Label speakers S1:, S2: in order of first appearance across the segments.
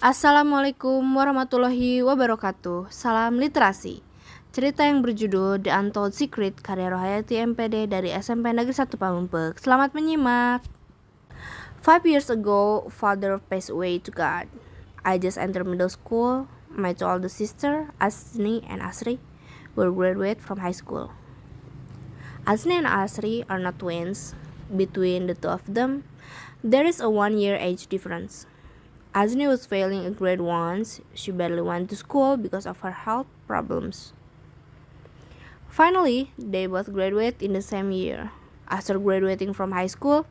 S1: Assalamualaikum warahmatullahi wabarakatuh. Salam literasi. Cerita yang berjudul The Untold Secret karya Rohayati M.Pd dari SMPN Negeri 1 Pameungpeuk. Selamat menyimak. 5 years ago, father passed away to God. I just entered middle school. My two older sisters, Asni and Asri, were graduate from high school. Asni and Asri are not twins. Between the two of them, there is a 1-year age difference. Asni was failing a grade once. She barely went to school because of her health problems. Finally, they both graduated in the same year. After graduating from high school,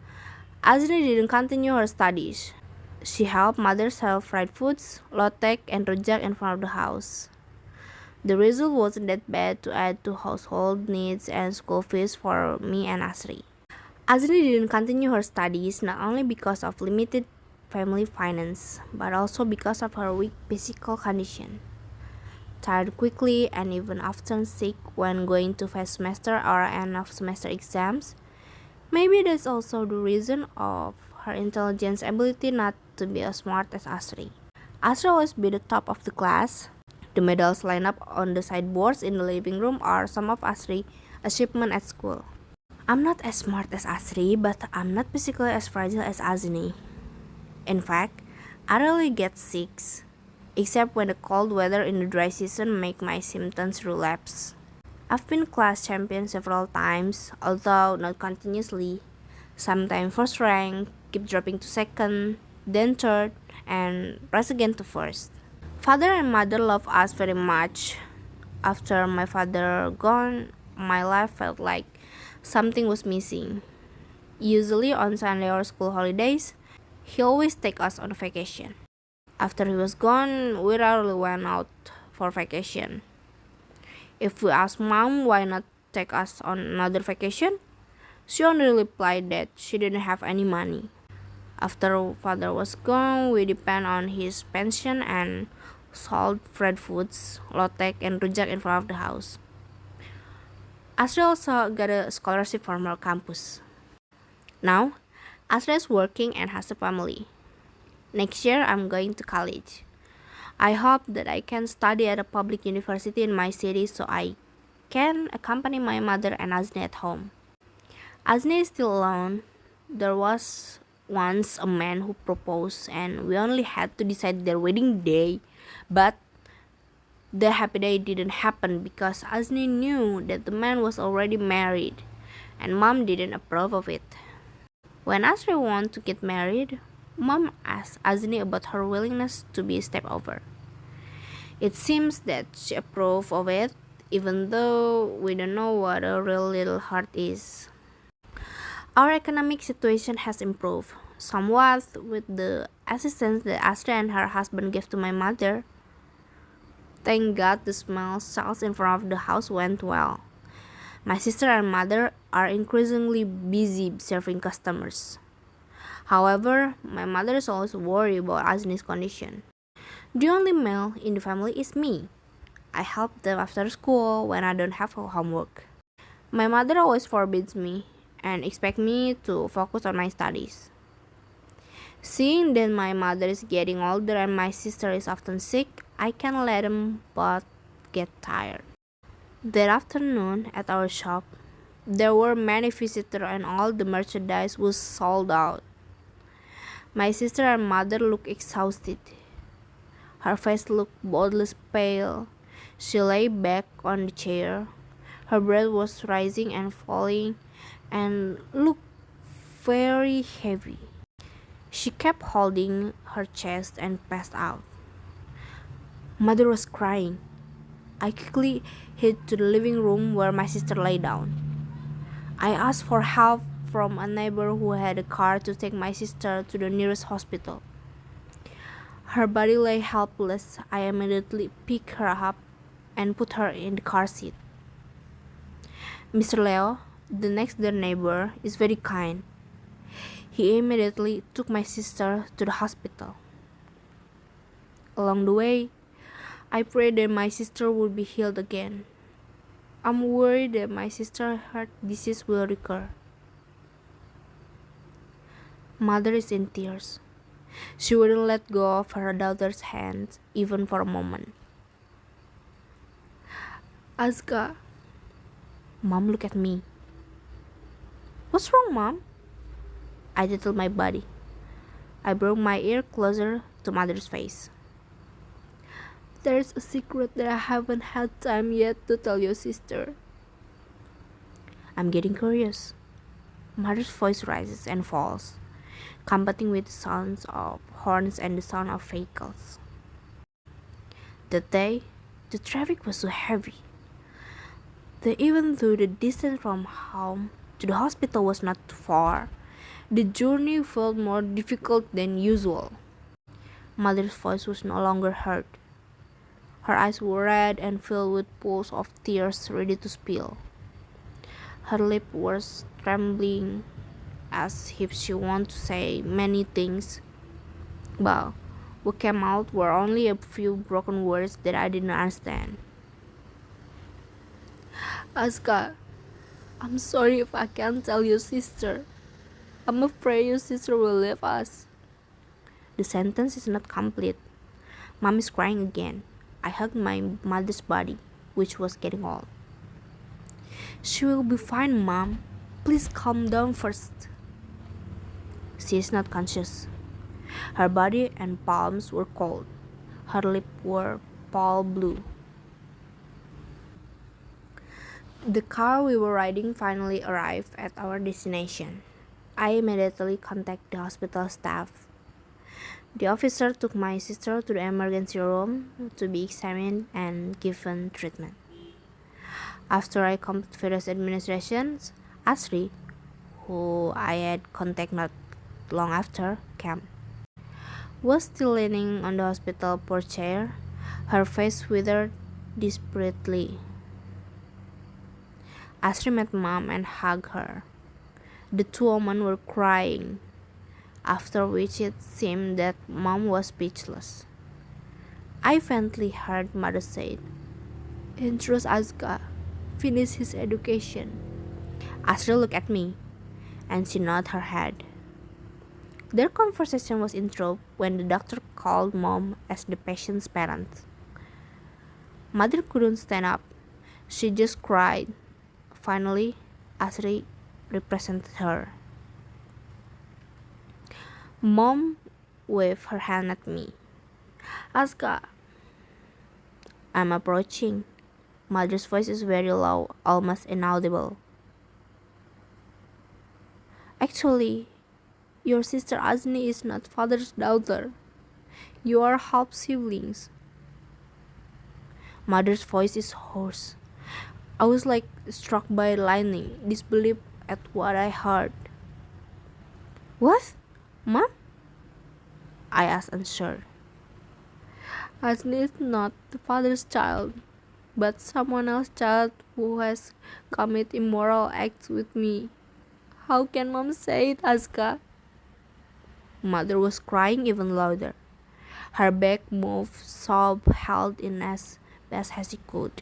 S1: Asni didn't continue her studies. She helped mother sell fried foods, lotek, and rujak in front of the house. The result wasn't that bad to add to household needs and school fees for me and Asri. Asri didn't continue her studies not only because of limited family finance, but also because of her weak physical condition. Tired quickly and even often sick when going to first semester or end of semester exams. Maybe that's also the reason of her intelligence ability not to be as smart as Asri. Asri always be the top of the class. The medals lined up on the sideboards in the living room are some of Asri's achievements at school. I'm not as smart as Asri, but I'm not physically as fragile as Asni. In fact, I rarely get sick, except when the cold weather in the dry season make my symptoms relapse. I've been class champion several times, although not continuously. Sometimes first rank, keep dropping to second, then third, and rise again to first. Father and mother love us very much. After my father gone, my life felt like something was missing. Usually on Sunday or school holidays, he always take us on vacation. After he was gone, we rarely went out for vacation. If we asked mom why not take us on another vacation, she only replied that she didn't have any money. After father was gone, we depend on his pension and sold fried foods, lotek, and rujak in front of the house. Asri also got a scholarship from our campus. Now, Asri is working and has a family. Next year, I'm going to college. I hope that I can study at a public university in my city so I can accompany my mother and Asni at home. Asni is still alone. There was once a man who proposed and we only had to decide their wedding day, but the happy day didn't happen because Asni knew that the man was already married and mom didn't approve of it. When Asri wanted to get married, mom asked Asni about her willingness to be a step over. It seems that she approved of it, even though we don't know what a real little heart is. Our economic situation has improved somewhat with the assistance that Asri and her husband gave to my mother. Thank God the small sales in front of the house went well. My sister and mother are increasingly busy serving customers. However, my mother is always worried about Asni's condition. The only male in the family is me. I help them after school when I don't have homework. My mother always forbids me and expects me to focus on my studies. Seeing that my mother is getting older and my sister is often sick, I can let them both get tired. That afternoon at our shop, there were many visitors and all the merchandise was sold out. My sister and mother looked exhausted. Her face looked boldly pale. She lay back on the chair. Her breath was rising and falling and looked very heavy. She kept holding her chest and passed out. Mother was crying. I quickly hid to the living room where my sister lay down. I asked for help from a neighbor who had a car to take my sister to the nearest hospital. Her body lay helpless. I immediately picked her up and put her in the car seat. Mr. Leo, the next door neighbor, is very kind. He immediately took my sister to the hospital. Along the way, I prayed that my sister would be healed again. I'm worried that my sister's heart disease will recur. Mother is in tears. She wouldn't let go of her daughter's hands even for a moment. Aska, Mom looked at me. What's wrong, Mom? I tilted my body. I brought my ear closer to Mother's face. There's a secret that I haven't had time yet to tell your sister. I'm getting curious. Mother's voice rises and falls, combating with the sounds of horns and the sound of vehicles. That day, the traffic was so heavy that even though the distance from home to the hospital was not too far, the journey felt more difficult than usual. Mother's voice was no longer heard. Her eyes were red and filled with pools of tears ready to spill. Her lips were trembling as if she wanted to say many things, but what came out were only a few broken words that I didn't understand. Aska, I'm sorry if I can't tell your sister. I'm afraid your sister will leave us. The sentence is not complete. Mom is crying again. I hugged my mother's body, which was getting old. She will be fine, Mom. Please calm down first. She is not conscious. Her body and palms were cold. Her lips were pale blue. The car we were riding finally arrived at our destination. I immediately contacted the hospital staff. The officer took my sister to the emergency room to be examined and given treatment. After I completed various administrations, Asri, who I had contact not long after, came. Was still leaning on the hospital porch chair, her face withered desperately. Asri met Mom and hugged her. The two women were crying, after which it seemed that Mom was speechless. I faintly heard Mother say, "Entrust Aska, finish his education." Asri looked at me, and she nodded her head. Their conversation was interrupted when the doctor called Mom as the patient's parent. Mother couldn't stand up. She just cried. Finally, Asri represented her. Mom waved her hand at me. Aska, I'm approaching. Mother's voice is very low, almost inaudible. Actually, your sister Azni is not father's daughter. You are half siblings. Mother's voice is hoarse. I was like struck by lightning, disbelief at what I heard. What? Mom? I asked unsure. Azni is not the father's child, but someone else's child who has committed immoral acts with me. How can Mom say it, Aska? Mother was crying even louder. Her back moved, sob held in as best as she could.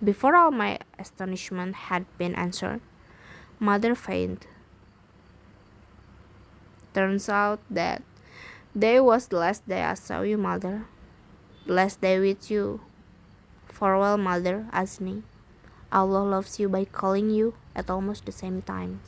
S1: Before all my astonishment had been answered, Mother fainted. Turns out that day was the last day I saw you, Mother. The last day with you. Farewell, Mother, Azni. Allah loves you by calling you at almost the same time.